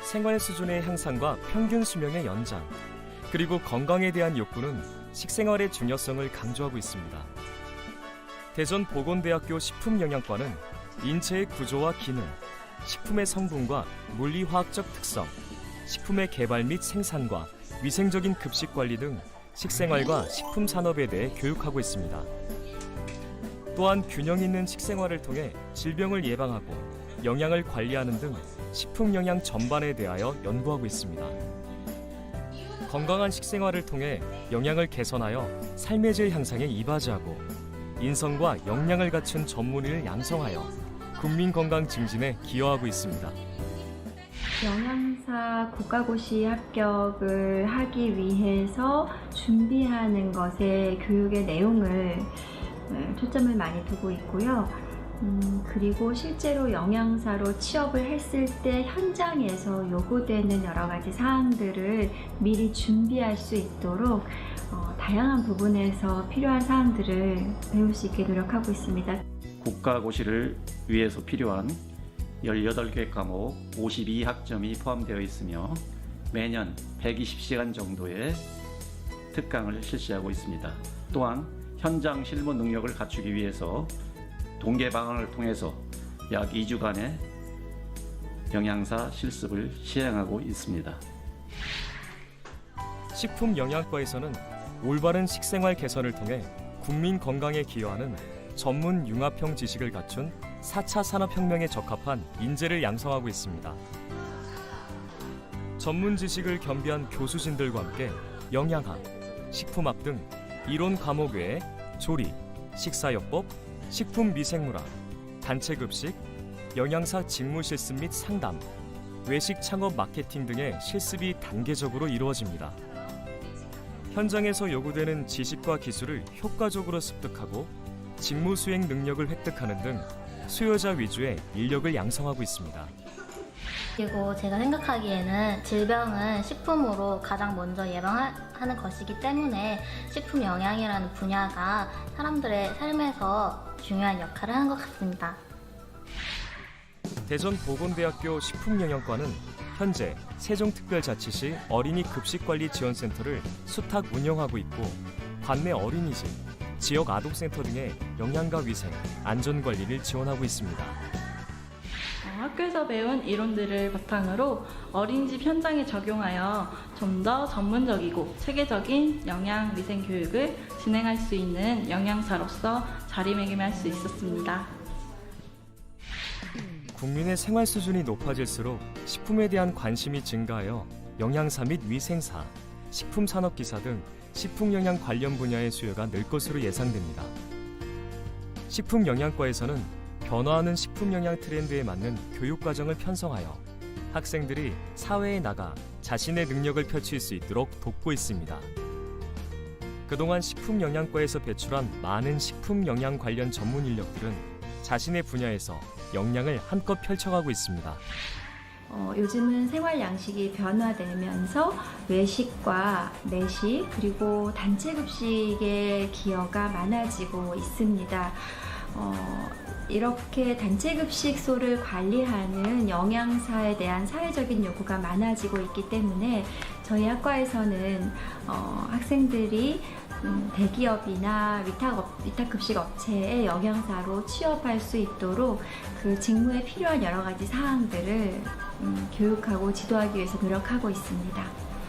생활 수준의 향상과 평균 수명의 연장, 그리고 건강에 대한 욕구는 식생활의 중요성을 강조하고 있습니다. 대전보건대학교 식품영양과는 인체의 구조와 기능, 식품의 성분과 물리화학적 특성, 식품의 개발 및 생산과 위생적인 급식 관리 등 식생활과 식품 산업에 대해 교육하고 있습니다. 또한 균형 있는 식생활을 통해 질병을 예방하고 영양을 관리하는 등 식품 영양 전반에 대하여 연구하고 있습니다. 건강한 식생활을 통해 영양을 개선하여 삶의 질 향상에 이바지하고 인성과 역량을 갖춘 전문의를 양성하여 국민 건강 증진에 기여하고 있습니다. 영양사 국가고시 합격을 하기 위해서 준비하는 것에 교육의 내용을 초점을 많이 두고 있고요. 그리고 실제로 영양사로 취업을 했을 때 현장에서 요구되는 여러 가지 사항들을 미리 준비할 수 있도록 다양한 부분에서 필요한 사항들을 배울 수 있게 노력하고 있습니다. 국가고시를 위해서 필요한 18개 과목 52학점이 포함되어 있으며 매년 120시간 정도의 특강을 실시하고 있습니다. 또한 현장 실무 능력을 갖추기 위해서 동계 방학을 통해서 약 2주간의 영양사 실습을 시행하고 있습니다. 식품영양과에서는 올바른 식생활 개선을 통해 국민 건강에 기여하는 전문 융합형 지식을 갖춘 4차 산업혁명에 적합한 인재를 양성하고 있습니다. 전문 지식을 겸비한 교수진들과 함께 영양학, 식품학 등 이론 과목 외에 조리, 식사요법, 식품미생물학, 단체급식, 영양사 직무 실습 및 상담, 외식 창업 마케팅 등의 실습이 단계적으로 이루어집니다. 현장에서 요구되는 지식과 기술을 효과적으로 습득하고 직무 수행 능력을 획득하는 등 수요자 위주의 인력을 양성하고 있습니다. 그리고 제가 생각하기에는 질병은 식품으로 가장 먼저 예방하는 것이기 때문에 식품 영양이라는 분야가 사람들의 삶에서 중요한 역할을 하는 것 같습니다. 대전보건대학교 식품영양과는 현재 세종특별자치시 어린이 급식관리지원센터를 수탁 운영하고 있고 관내 어린이집, 지역 아동센터 등의 영양과 위생, 안전관리를 지원하고 있습니다. 학교에서 배운 이론들을 바탕으로 어린이집 현장에 적용하여 좀 더 전문적이고 체계적인 영양 위생 교육을 진행할 수 있는 영양사로서 자리매김할 수 있었습니다. 국민의 생활 수준이 높아질수록 식품에 대한 관심이 증가하여 영양사 및 위생사, 식품산업기사 등 식품영양 관련 분야의 수요가 늘 것으로 예상됩니다. 식품영양과에서는 변화하는 식품영양 트렌드에 맞는 교육과정을 편성하여 학생들이 사회에 나가 자신의 능력을 펼칠 수 있도록 돕고 있습니다. 그동안 식품영양과에서 배출한 많은 식품영양 관련 전문 인력들은 자신의 분야에서 역량을 한껏 펼쳐가고 있습니다. 요즘은 생활 양식이 변화되면서 외식과 내식 그리고 단체급식의 기여가 많아지고 있습니다. 이렇게 단체급식소를 관리하는 영양사에 대한 사회적인 요구가 많아지고 있기 때문에 저희 학과에서는 학생들이 대기업이나 위탁급식 업체의 영양사로 취업할 수 있도록 그 직무에 필요한 여러 가지 사항들을 교육하고 지도하기 위해서 노력하고 있습니다.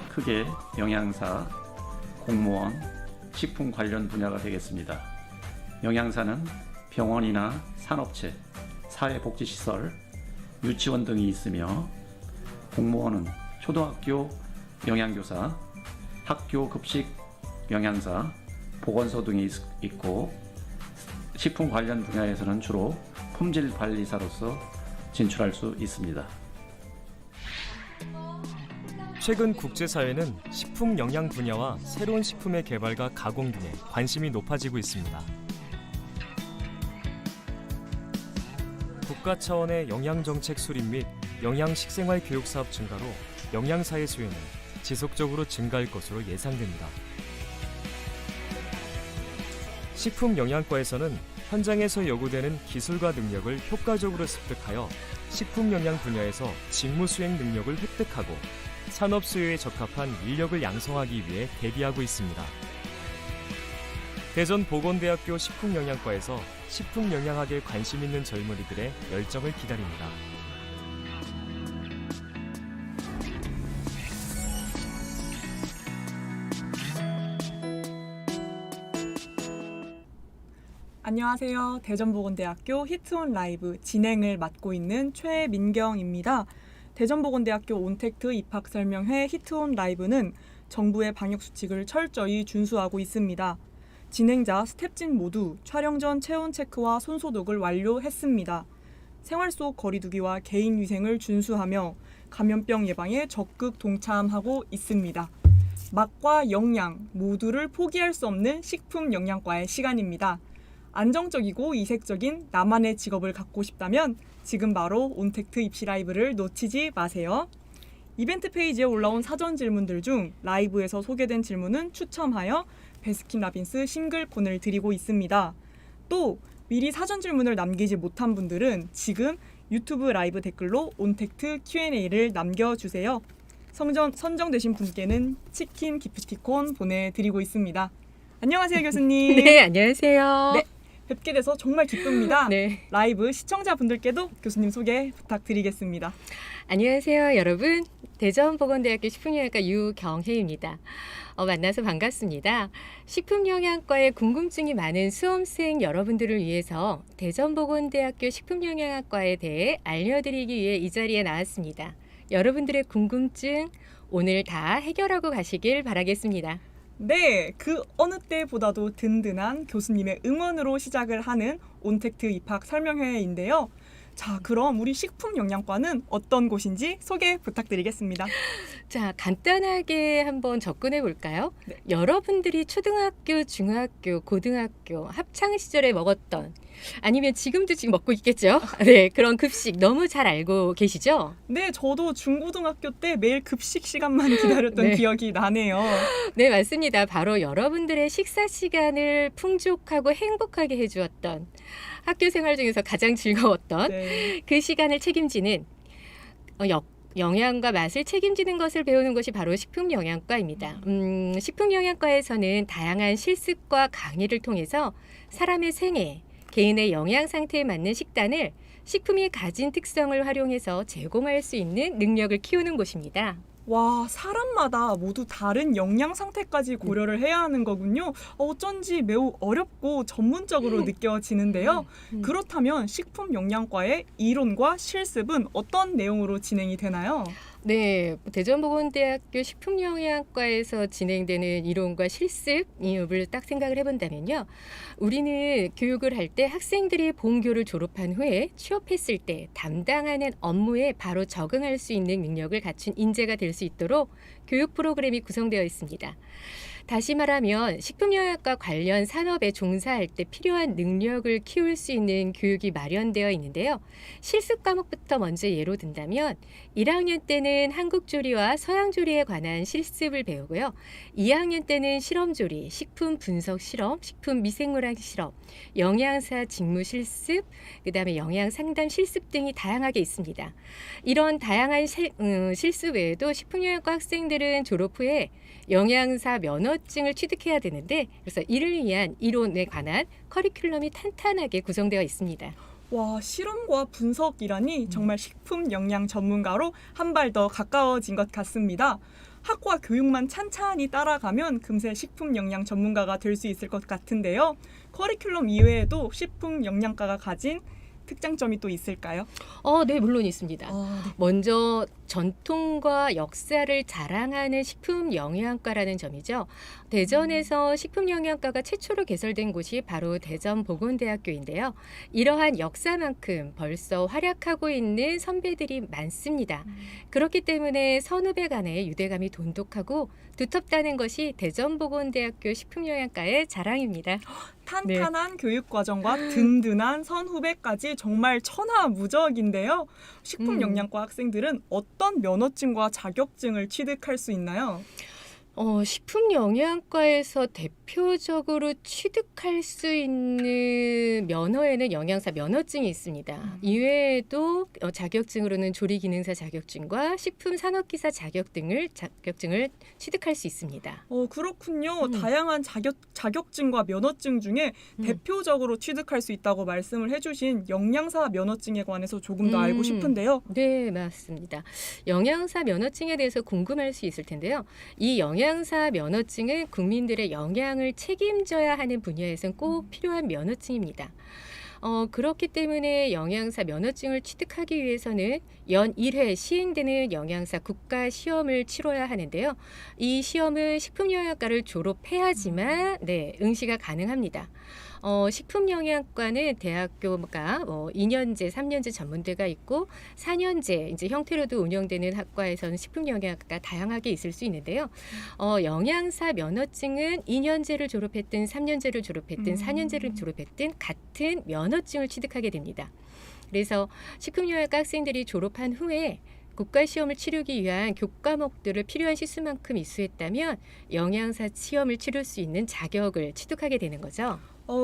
크게 영양사, 공무원, 식품 관련 분야가 되겠습니다. 영양사는 병원이나 산업체, 사회복지시설, 유치원 등이 있으며 공무원은 초등학교 영양교사, 학교 급식 영양사, 보건소 등이 있고 식품 관련 분야에서는 주로 품질관리사로서 진출할 수 있습니다. 최근 국제사회는 식품 영양 분야와 새로운 식품의 개발과 가공 등에 관심이 높아지고 있습니다. 국가 차원의 영양정책 수립 및 영양식생활 교육 사업 증가로 영양사의 수요는 지속적으로 증가할 것으로 예상됩니다. 식품영양과에서는 현장에서 요구되는 기술과 능력을 효과적으로 습득하여 식품 영양 분야에서 직무 수행 능력을 획득하고 산업 수요에 적합한 인력을 양성하기 위해 대비하고 있습니다. 대전보건대학교 식품영양과에서 식품영양학에 관심 있는 젊은이들의 열정을 기다립니다. 안녕하세요. 대전보건대학교 히트온 라이브 진행을 맡고 있는 최민경입니다. 대전보건대학교 온택트 입학설명회 히트온 라이브는 정부의 방역수칙을 철저히 준수하고 있습니다. 진행자, 스텝진 모두 촬영 전 체온 체크와 손소독을 완료했습니다. 생활 속 거리두기와 개인위생을 준수하며 감염병 예방에 적극 동참하고 있습니다. 맛과 영양 모두를 포기할 수 없는 식품영양과의 시간입니다. 안정적이고 이색적인 나만의 직업을 갖고 싶다면 지금 바로 온택트 입시 라이브를 놓치지 마세요. 이벤트 페이지에 올라온 사전 질문들 중 라이브에서 소개된 질문은 추첨하여 베스킨라빈스 싱글폰을 드리고 있습니다. 또 미리 사전 질문을 남기지 못한 분들은 지금 유튜브 라이브 댓글로 온택트 Q&A를 남겨주세요. 선정되신 분께는 치킨 기프티콘 보내드리고 있습니다. 안녕하세요, 교수님. 네, 안녕하세요. 네, 뵙게 돼서 정말 기쁩니다. 네. 라이브 시청자분들께도 교수님 소개 부탁드리겠습니다. 안녕하세요, 여러분. 대전보건대학교 식품영양과 유경혜입니다. 만나서 반갑습니다. 식품영양과에 궁금증이 많은 수험생 여러분들을 위해서 대전보건대학교 식품영양학과에 대해 알려드리기 위해 이 자리에 나왔습니다. 여러분들의 궁금증 오늘 다 해결하고 가시길 바라겠습니다. 네, 그 어느 때보다도 든든한 교수님의 응원으로 시작을 하는 온택트 입학 설명회인데요. 자, 그럼 우리 식품영양과는 어떤 곳인지 소개 부탁드리겠습니다. 자, 간단하게 한번 접근해 볼까요? 네. 여러분들이 초등학교, 중학교, 고등학교 학창 시절에 먹었던 아니면 지금도 지금 먹고 있겠죠? 네, 그런 급식 너무 잘 알고 계시죠? 네, 저도 중고등학교 때 매일 급식 시간만 기다렸던 네. 기억이 나네요. 네, 맞습니다. 바로 여러분들의 식사 시간을 풍족하고 행복하게 해주었던 학교 생활 중에서 가장 즐거웠던 네. 그 시간을 책임지는 영양과 맛을 책임지는 것을 배우는 것이 바로 식품영양과입니다. 식품영양과에서는 다양한 실습과 강의를 통해서 사람의 생애, 개인의 영양 상태에 맞는 식단을 식품이 가진 특성을 활용해서 제공할 수 있는 능력을 키우는 곳입니다. 와, 사람마다 모두 다른 영양 상태까지 고려를 해야 하는 거군요. 어쩐지 매우 어렵고 전문적으로 느껴지는데요. 그렇다면 식품영양과의 이론과 실습은 어떤 내용으로 진행이 되나요? 네, 대전보건대학교 식품영양과에서 진행되는 이론과 실습을 딱 생각을 해본다면요. 우리는 교육을 할 때 학생들이 본교를 졸업한 후에 취업했을 때 담당하는 업무에 바로 적응할 수 있는 능력을 갖춘 인재가 될 수 있도록 교육 프로그램이 구성되어 있습니다. 다시 말하면 식품영양과 관련 산업에 종사할 때 필요한 능력을 키울 수 있는 교육이 마련되어 있는데요. 실습 과목부터 먼저 예로 든다면 1학년 때는 한국조리와 서양조리에 관한 실습을 배우고요. 2학년 때는 실험조리, 식품 분석 실험, 식품 미생물학 실험, 영양사 직무 실습, 그다음에 영양 상담 실습 등이 다양하게 있습니다. 이런 다양한 실습 외에도 식품영양과 학생들은 졸업 후에 영양사 면허증을 취득해야 되는데 그래서 이를 위한 이론에 관한 커리큘럼이 탄탄하게 구성되어 있습니다. 와, 실험과 분석이라니 정말 식품 영양 전문가로 한 발 더 가까워진 것 같습니다. 학과 교육만 찬찬히 따라가면 금세 식품 영양 전문가가 될 수 있을 것 같은데요. 커리큘럼 이외에도 식품 영양과가 가진 특장점이 또 있을까요? 네, 물론 있습니다. 네. 먼저 전통과 역사를 자랑하는 식품영양과라는 점이죠. 대전에서 식품영양과가 최초로 개설된 곳이 바로 대전보건대학교인데요. 이러한 역사만큼 벌써 활약하고 있는 선배들이 많습니다. 그렇기 때문에 선후배 간의 유대감이 돈독하고 두텁다는 것이 대전보건대학교 식품영양과의 자랑입니다. 탄탄한 교육과정과 든든한 선후배까지 정말 천하무적인데요. 식품영양과 학생들은 어떤 면허증과 자격증을 취득할 수 있나요? 식품 영양과에서 대표적으로 취득할 수 있는 면허에는 영양사 면허증이 있습니다. 이외에도 자격증으로는 조리기능사 자격증과 식품산업기사 자격증을 취득할 수 있습니다. 그렇군요. 다양한 자격증과 면허증 중에 대표적으로 취득할 수 있다고 말씀을 해주신 영양사 면허증에 관해서 조금 더 알고 싶은데요. 네, 맞습니다. 영양사 면허증에 대해서 궁금할 수 있을 텐데요. 이 영양사 면허증은 국민들의 영양을 책임져야 하는 분야에선 꼭 필요한 면허증입니다. 그렇기 때문에 영양사 면허증을 취득하기 위해서는 연 1회 시행되는 영양사 국가시험을 치러야 하는데요. 이 시험은 식품영양과를 졸업해야지만 응시가 가능합니다. 식품영양과는 대학교가 2년제, 3년제 전문대가 있고 4년제 이제 형태로도 운영되는 학과에서는 식품영양학과 다양하게 있을 수 있는데요. 영양사 면허증은 2년제를 졸업했든 3년제를 졸업했든 4년제를 졸업했든 같은 면허증을 취득하게 됩니다. 그래서 식품영양과 학생들이 졸업한 후에 국가시험을 치르기 위한 교과목들을 필요한 시수만큼 이수했다면 영양사 시험을 치를 수 있는 자격을 취득하게 되는 거죠.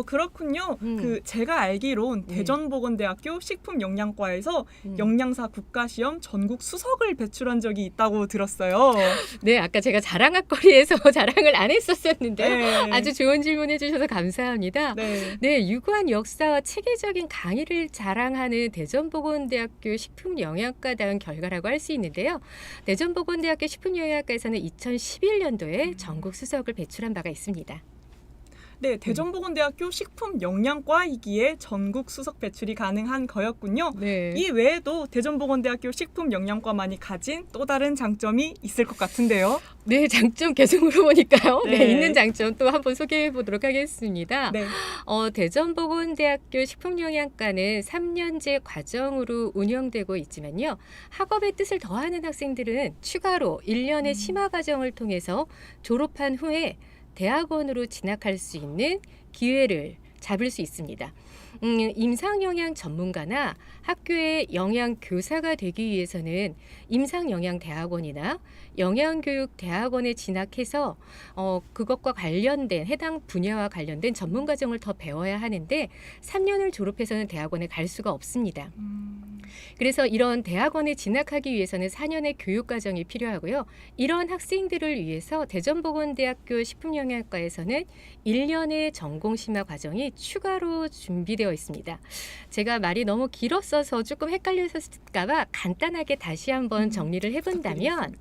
그렇군요. 제가 알기론 대전보건대학교 식품영양과에서 영양사 국가시험 전국 수석을 배출한 적이 있다고 들었어요. 네, 아까 제가 자랑거리에서 자랑을 안 했었었는데 네. 아주 좋은 질문 해주셔서 감사합니다. 네, 유구한 역사와 체계적인 강의를 자랑하는 대전보건대학교 식품영양과다운 결과라고 할 수 있는데요. 대전보건대학교 식품영양과에서는 2011년도에 전국 수석을 배출한 바가 있습니다. 네, 대전보건대학교 식품영양과이기에 전국 수석 배출이 가능한 거였군요. 네. 이 외에도 대전보건대학교 식품영양과만이 가진 또 다른 장점이 있을 것 같은데요. 네, 장점 계속 물어보니까요. 네. 있는 장점 또 한번 소개해 보도록 하겠습니다. 네. 대전보건대학교 식품영양과는 3년제 과정으로 운영되고 있지만요. 학업의 뜻을 더하는 학생들은 추가로 1년의 심화 과정을 통해서 졸업한 후에 대학원으로 진학할 수 있는 기회를 잡을 수 있습니다. 임상영양 전문가나 학교의 영양교사가 되기 위해서는 임상영양대학원이나 영양교육대학원에 진학해서 그것과 관련된 해당 분야와 관련된 전문과정을 더 배워야 하는데 3년을 졸업해서는 대학원에 갈 수가 없습니다. 그래서 이런 대학원에 진학하기 위해서는 4년의 교육과정이 필요하고요. 이런 학생들을 위해서 대전보건대학교 식품영양과에서는 1년의 전공심화 과정이 추가로 준비되어 있습니다. 제가 말이 너무 길었어서 조금 헷갈리셨을까 봐 간단하게 다시 한번 정리를 해본다면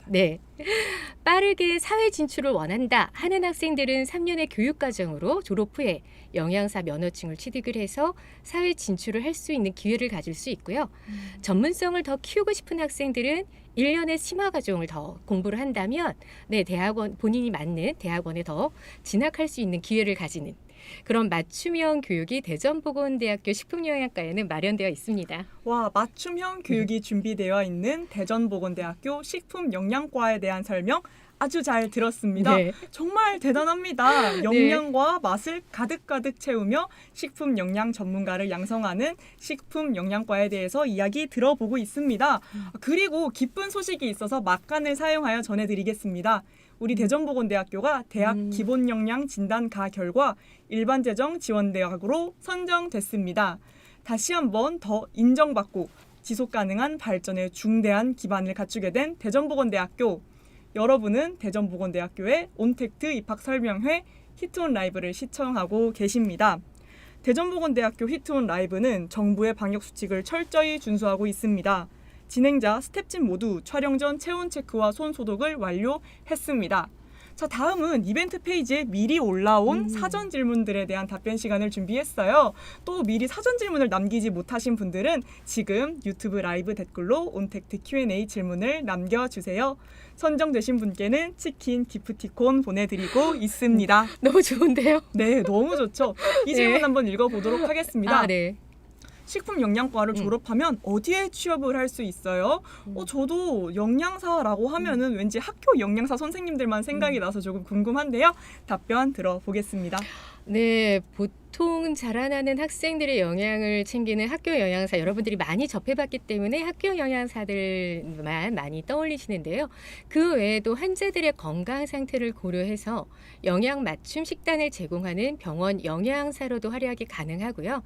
빠르게 사회 진출을 원한다 하는 학생들은 3년의 교육과정으로 졸업 후에 영양사 면허증을 취득을 해서 사회 진출을 할 수 있는 기회를 가질 수 있고요. 전문성을 더 키우고 싶은 학생들은 1년의 심화 과정을 더 공부를 한다면 대학원 본인이 맞는 대학원에 더 진학할 수 있는 기회를 가지는 그런 맞춤형 교육이 대전보건대학교 식품영양과에는 마련되어 있습니다. 와, 맞춤형 교육이 준비되어 있는 대전보건대학교 식품영양과에 대한 설명 아주 잘 들었습니다. 네. 정말 대단합니다. 영양과 맛을 가득가득 채우며 식품 영양 전문가를 양성하는 식품 영양과에 대해서 이야기 들어보고 있습니다. 그리고 기쁜 소식이 있어서 막간을 사용하여 전해드리겠습니다. 우리 대전보건대학교가 대학 기본영양 진단가 결과 일반재정 지원대학으로 선정됐습니다. 다시 한번 더 인정받고 지속가능한 발전에 중대한 기반을 갖추게 된 대전보건대학교. 여러분은 대전보건대학교의 온택트 입학설명회 히트온 라이브를 시청하고 계십니다. 대전보건대학교 히트온 라이브는 정부의 방역수칙을 철저히 준수하고 있습니다. 진행자, 스태프진 모두 촬영 전 체온 체크와 손 소독을 완료했습니다. 자, 다음은 이벤트 페이지에 미리 올라온 사전 질문들에 대한 답변 시간을 준비했어요. 또 미리 사전 질문을 남기지 못하신 분들은 지금 유튜브 라이브 댓글로 온택트 Q&A 질문을 남겨주세요. 선정되신 분께는 치킨 기프티콘 보내드리고 있습니다. 너무 좋은데요? 네, 너무 좋죠. 이 질문 한번 읽어보도록 하겠습니다. 식품영양과를 졸업하면 어디에 취업을 할 수 있어요? 저도 영양사라고 하면은 왠지 학교 영양사 선생님들만 생각이 나서 조금 궁금한데요. 답변 들어보겠습니다. 네, 보통 자라나는 학생들의 영양을 챙기는 학교 영양사 여러분들이 많이 접해봤기 때문에 학교 영양사들만 많이 떠올리시는데요. 그 외에도 환자들의 건강 상태를 고려해서 영양 맞춤 식단을 제공하는 병원 영양사로도 활약이 가능하고요.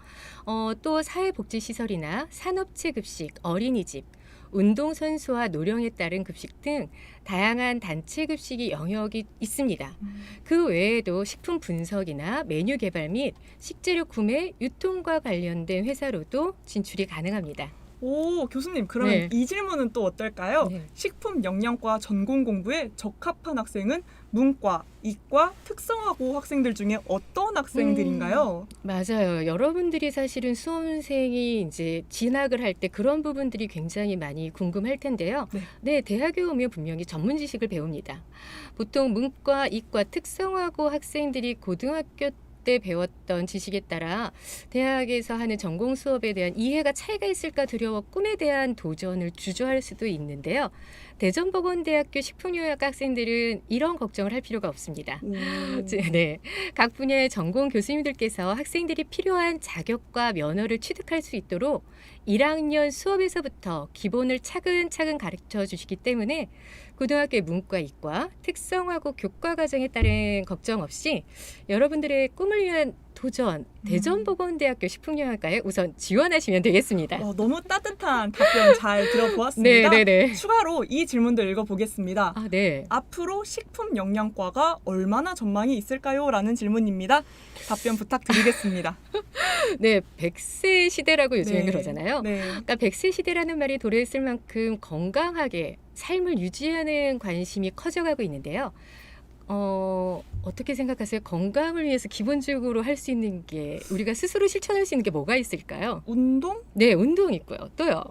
또 사회복지시설이나 산업체 급식, 어린이집, 운동선수와 노령에 따른 급식 등 다양한 단체 급식이 영역이 있습니다. 그 외에도 식품 분석이나 메뉴 개발 및 식재료 구매, 유통과 관련된 회사로도 진출이 가능합니다. 오, 교수님, 그러면 네. 이 질문은 또 어떨까요? 네. 식품 영양과 전공 공부에 적합한 학생은 문과, 이과, 특성화고 학생들 중에 어떤 학생들인가요? 맞아요. 여러분들이 사실은 수험생이 이제 진학을 할 때 그런 부분들이 굉장히 많이 궁금할 텐데요. 네, 대학에 오면 분명히 전문 지식을 배웁니다. 보통 문과, 이과, 특성화고 학생들이 고등학교 때 배웠던 지식에 따라 대학에서 하는 전공 수업에 대한 이해가 차이가 있을까 두려워 꿈에 대한 도전을 주저할 수도 있는데요. 대전보건대학교 식품영양학 학생들은 이런 걱정을 할 필요가 없습니다. 네, 각 분야의 전공 교수님들께서 학생들이 필요한 자격과 면허를 취득할 수 있도록 1학년 수업에서부터 기본을 차근차근 가르쳐 주시기 때문에 고등학교의 문과, 이과, 특성화고 교과 과정에 따른 걱정 없이 여러분들의 꿈을 위한 도전, 대전보건대학교 식품영양과에 우선 지원하시면 되겠습니다. 너무 따뜻한 답변 잘 들어보았습니다. 네. 추가로 이 질문도 읽어보겠습니다. 네. 앞으로 식품영양과가 얼마나 전망이 있을까요? 라는 질문입니다. 답변 부탁드리겠습니다. 네, 100세 시대라고 요즘에 네. 그러잖아요. 네. 그러니까 100세 시대라는 말이 도래했을 만큼 건강하게 삶을 유지하는 관심이 커져가고 있는데요. 어떻게 생각하세요? 건강을 위해서 기본적으로 할 수 있는 게 우리가 스스로 실천할 수 있는 게 뭐가 있을까요? 운동? 네, 운동 있고요. 또요.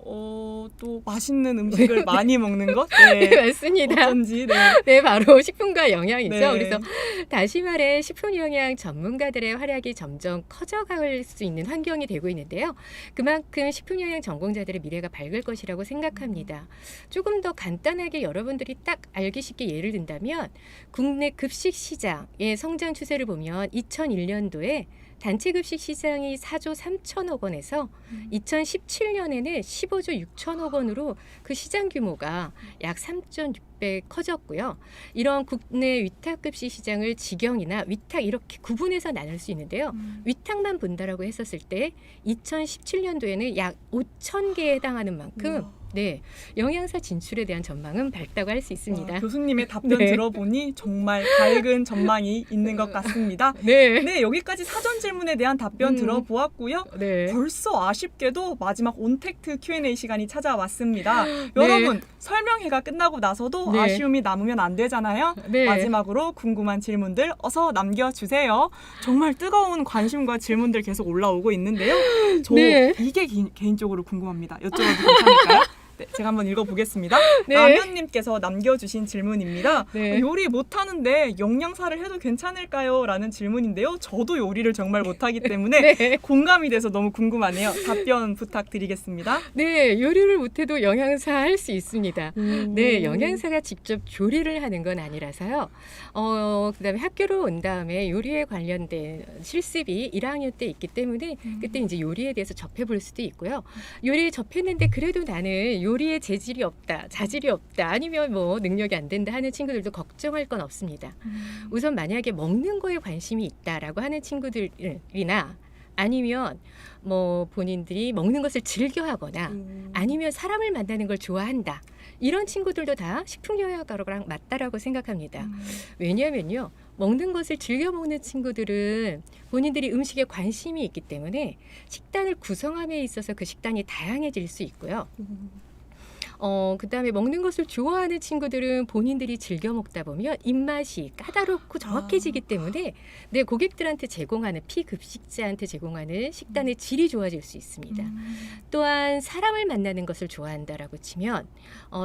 또 맛있는 음식을 많이 먹는 것? 네, 맞습니다. 어쩐지. 네, 바로 식품과 영양이죠. 네. 그래서 다시 말해 식품 영양 전문가들의 활약이 점점 커져갈 수 있는 환경이 되고 있는데요. 그만큼 식품 영양 전공자들의 미래가 밝을 것이라고 생각합니다. 조금 더 간단하게 여러분들이 딱 알기 쉽게 예를 든다면 국내 급식 시장의 성장 추세를 보면 2001년도에 단체 급식 시장이 4조 3천억 원에서 2017년에는 15조 6천억 원으로 그 시장 규모가 약 3.6배 커졌고요. 이런 국내 위탁급식 시장을 직영이나 위탁 이렇게 구분해서 나눌 수 있는데요. 위탁만 본다라고 했었을 때 2017년도에는 약 5천 개에 해당하는 만큼 네, 영양사 진출에 대한 전망은 밝다고 할 수 있습니다. 교수님의 답변 네. 들어보니 정말 밝은 전망이 있는 것 같습니다. 네. 여기까지 사전 질문에 대한 답변 들어보았고요. 네. 벌써 아쉽게도 마지막 온택트 Q&A 시간이 찾아왔습니다. 여러분, 설명회가 끝나고 나서도 네. 아쉬움이 남으면 안 되잖아요. 네. 마지막으로 궁금한 질문들 어서 남겨주세요. 정말 뜨거운 관심과 질문들 계속 올라오고 있는데요. 저 네. 이게 개인적으로 궁금합니다. 여쭤봐도 괜찮을까요? 네, 제가 한번 읽어보겠습니다. 네. 라면님께서 남겨주신 질문입니다. 네. 요리 못하는데 영양사를 해도 괜찮을까요? 라는 질문인데요. 저도 요리를 정말 못하기 때문에 네. 공감이 돼서 너무 궁금하네요. 답변 부탁드리겠습니다. 네, 요리를 못해도 영양사 할 수 있습니다. 네, 영양사가 직접 조리를 하는 건 아니라서요. 그다음에 학교로 온 다음에 요리에 관련된 실습이 1학년 때 있기 때문에 그때 이제 요리에 대해서 접해볼 수도 있고요. 요리에 접했는데 그래도 나는 요리에 재질이 없다, 자질이 없다, 아니면 뭐 능력이 안 된다 하는 친구들도 걱정할 건 없습니다. 우선 만약에 먹는 거에 관심이 있다라고 하는 친구들이나 아니면 뭐 본인들이 먹는 것을 즐겨하거나 아니면 사람을 만나는 걸 좋아한다. 이런 친구들도 다 식품영양과랑 맞다라고 생각합니다. 왜냐하면요. 먹는 것을 즐겨 먹는 친구들은 본인들이 음식에 관심이 있기 때문에 식단을 구성함에 있어서 그 식단이 다양해질 수 있고요. 그다음에 먹는 것을 좋아하는 친구들은 본인들이 즐겨 먹다 보면 입맛이 까다롭고 정확해지기 때문에 내 고객들한테 제공하는 피급식자한테 제공하는 식단의 질이 좋아질 수 있습니다. 또한 사람을 만나는 것을 좋아한다라고 치면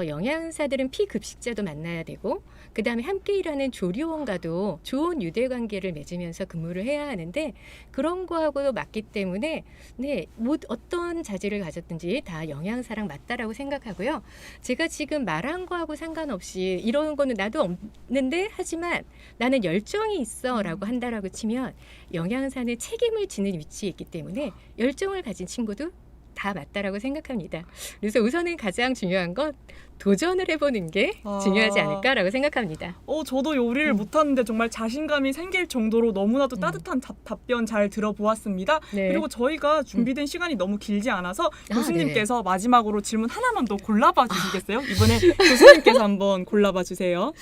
영양사들은 피급식자도 만나야 되고 그다음에 함께 일하는 조리원과도 좋은 유대관계를 맺으면서 근무를 해야 하는데 그런 거하고도 맞기 때문에 네, 어떤 자질을 가졌든지 다 영양사랑 맞다라고 생각하고요. 있는데요. 제가 지금 말한 거하고 상관없이 이런 거는 나도 없는데 하지만 나는 열정이 있어라고 한다라고 치면 영양사는 책임을 지는 위치에 있기 때문에 열정을 가진 친구도 다 맞다라고 생각합니다. 그래서 우선은 가장 중요한 건 도전을 해보는 게 중요하지 않을까라고 생각합니다. 저도 요리를 못하는데 정말 자신감이 생길 정도로 너무나도 따뜻한 답변 잘 들어보았습니다. 네. 그리고 저희가 준비된 시간이 너무 길지 않아서 교수님께서 네. 마지막으로 질문 하나만 더 골라봐 주시겠어요? 이번에 교수님께서 한번 골라봐 주세요.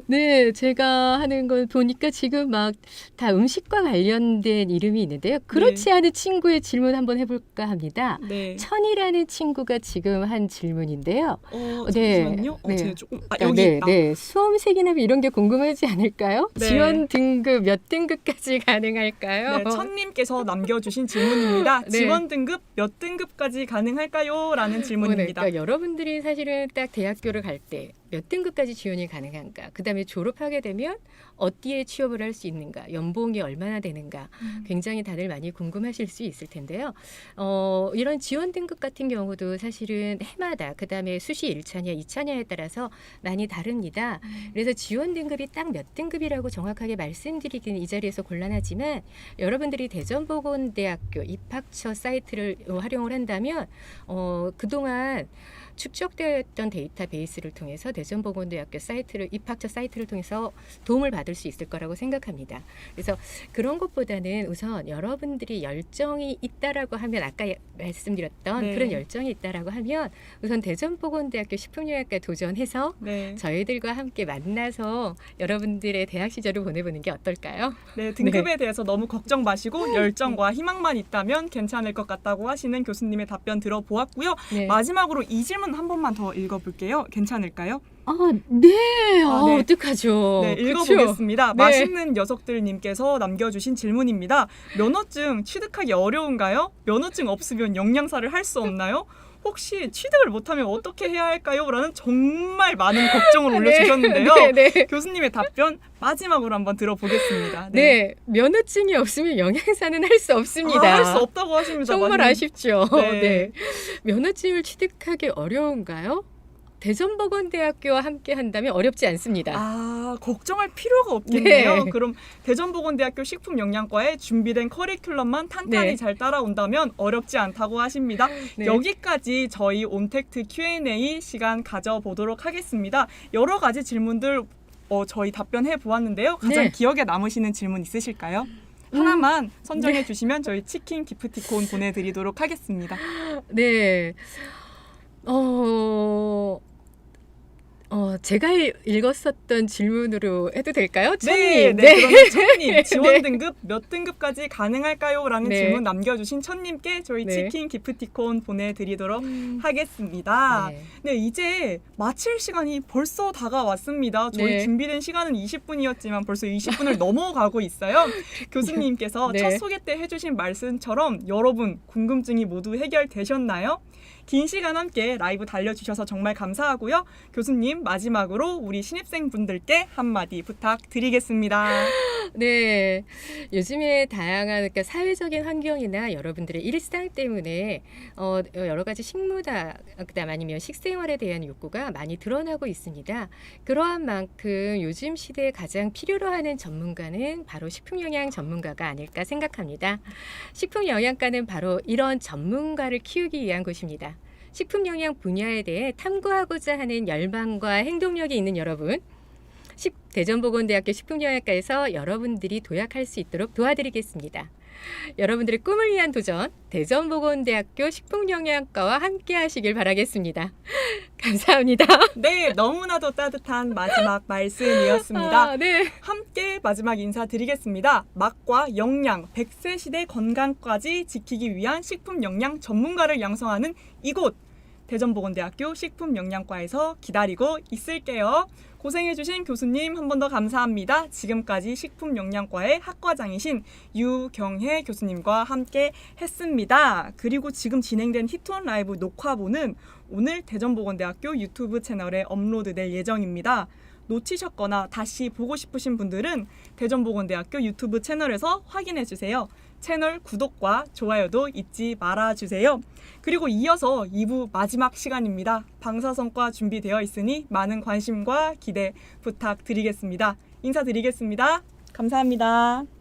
네, 제가 하는 걸 보니까 지금 막 다 음식과 관련된 이름이 있는데요. 그렇지 않은 친구의 질문 한번 해볼까 합니다. 네. 천이라는 친구가 지금 한 질문인데요. 잠시만요. 네. 제가 조금 네, 네. 수험생이나 이런 게 궁금하지 않을까요? 네. 지원 등급 몇 등급까지 가능할까요? 네, 천님께서 남겨주신 질문입니다. 네. 지원 등급 몇 등급까지 가능할까요? 라는 질문입니다. 그러니까 여러분들이 사실은 딱 대학교를 갈 때 몇 등급까지 지원이 가능한가? 그다음에 졸업하게 되면 어디에 취업을 할 수 있는가? 연봉이 얼마나 되는가? 굉장히 다들 많이 궁금하실 수 있을 텐데요. 이런 지원 등급 같은 경우도 사실은 해마다 그다음에 수시 1차냐 2차냐에 따라서 많이 다릅니다. 그래서 지원 등급이 딱 몇 등급이라고 정확하게 말씀드리기는 이 자리에서 곤란하지만 여러분들이 대전보건대학교 입학처 사이트를 활용을 한다면 그동안 축적되었던 데이터베이스를 통해서 대전보건대학교 사이트를 입학처 사이트를 통해서 도움을 받을 수 있을 거라고 생각합니다. 그래서 그런 것보다는 우선 여러분들이 열정이 있다라고 하면 아까 말씀드렸던 네. 그런 열정이 있다라고 하면 우선 대전보건대학교 식품영양과 도전해서 네. 저희들과 함께 만나서 여러분들의 대학 시절을 보내보는 게 어떨까요? 네, 등급에 대해서 너무 걱정 마시고 열정과 희망만 있다면 괜찮을 것 같다고 하시는 교수님의 답변 들어보았고요. 네. 마지막으로 이 질문 한 번만 더 읽어볼게요. 괜찮을까요? 네. 네. 어떡하죠? 네, 그쵸? 읽어보겠습니다. 네. 맛있는 녀석들님께서 남겨주신 질문입니다. 면허증 취득하기 어려운가요? 면허증 없으면 영양사를 할 수 없나요? 혹시 취득을 못하면 어떻게 해야 할까요? 라는 정말 많은 걱정을 올려주셨는데요. 네. 교수님의 답변 마지막으로 한번 들어보겠습니다. 네, 면허증이 없으면 영양사는 할 수 없습니다. 할 수 없다고 하십니다. 정말 아쉽죠. 네. 네. 면허증을 취득하기 어려운가요? 대전보건대학교와 함께 한다면 어렵지 않습니다. 걱정할 필요가 없겠네요. 네. 그럼 대전보건대학교 식품영양과의 준비된 커리큘럼만 탄탄히 네. 잘 따라온다면 어렵지 않다고 하십니다. 네. 여기까지 저희 온택트 Q&A 시간 가져보도록 하겠습니다. 여러 가지 질문들 저희 답변해 보았는데요. 가장 네. 기억에 남으시는 질문 있으실까요? 하나만 선정해 주시면 저희 치킨 기프티콘 보내드리도록 하겠습니다. 네. 제가 읽었었던 질문으로 해도 될까요? 천님. 네. 그러면 천님 지원 네. 등급 몇 등급까지 가능할까요? 라는 네. 질문 남겨주신 천님께 저희 네. 치킨 기프티콘 보내드리도록 하겠습니다. 네. 네, 이제 마칠 시간이 벌써 다가왔습니다. 저희 네. 준비된 시간은 20분이었지만 벌써 20분을 넘어가고 있어요. 교수님께서 네. 첫 소개 때 해주신 말씀처럼 여러분 궁금증이 모두 해결되셨나요? 긴 시간 함께 라이브 달려주셔서 정말 감사하고요. 교수님 마지막으로 우리 신입생분들께 한마디 부탁드리겠습니다. 네, 요즘에 다양한 그러니까 사회적인 환경이나 여러분들의 일상 때문에 여러 가지 식무다 그다음 아니면 식생활에 대한 욕구가 많이 드러나고 있습니다. 그러한 만큼 요즘 시대에 가장 필요로 하는 전문가는 바로 식품영양 전문가가 아닐까 생각합니다. 식품영양과는 바로 이런 전문가를 키우기 위한 곳입니다. 식품영양 분야에 대해 탐구하고자 하는 열망과 행동력이 있는 여러분, 대전보건대학교 식품영양과에서 여러분들이 도약할 수 있도록 도와드리겠습니다. 여러분들의 꿈을 위한 도전, 대전보건대학교 식품영양과와 함께 하시길 바라겠습니다. 감사합니다. 네, 너무나도 따뜻한 마지막 말씀이었습니다. 네. 함께 마지막 인사드리겠습니다. 맛과 영양, 100세 시대 건강까지 지키기 위한 식품 영양 전문가를 양성하는 이곳 대전보건대학교 식품영양과에서 기다리고 있을게요. 고생해주신 교수님 한 번 더 감사합니다. 지금까지 식품영양과의 학과장이신 유경혜 교수님과 함께 했습니다. 그리고 지금 진행된 히트온 라이브 녹화본은 오늘 대전보건대학교 유튜브 채널에 업로드될 예정입니다. 놓치셨거나 다시 보고 싶으신 분들은 대전보건대학교 유튜브 채널에서 확인해주세요. 채널 구독과 좋아요도 잊지 말아주세요. 그리고 이어서 2부 마지막 시간입니다. 방사선과 준비되어 있으니 많은 관심과 기대 부탁드리겠습니다. 인사드리겠습니다. 감사합니다.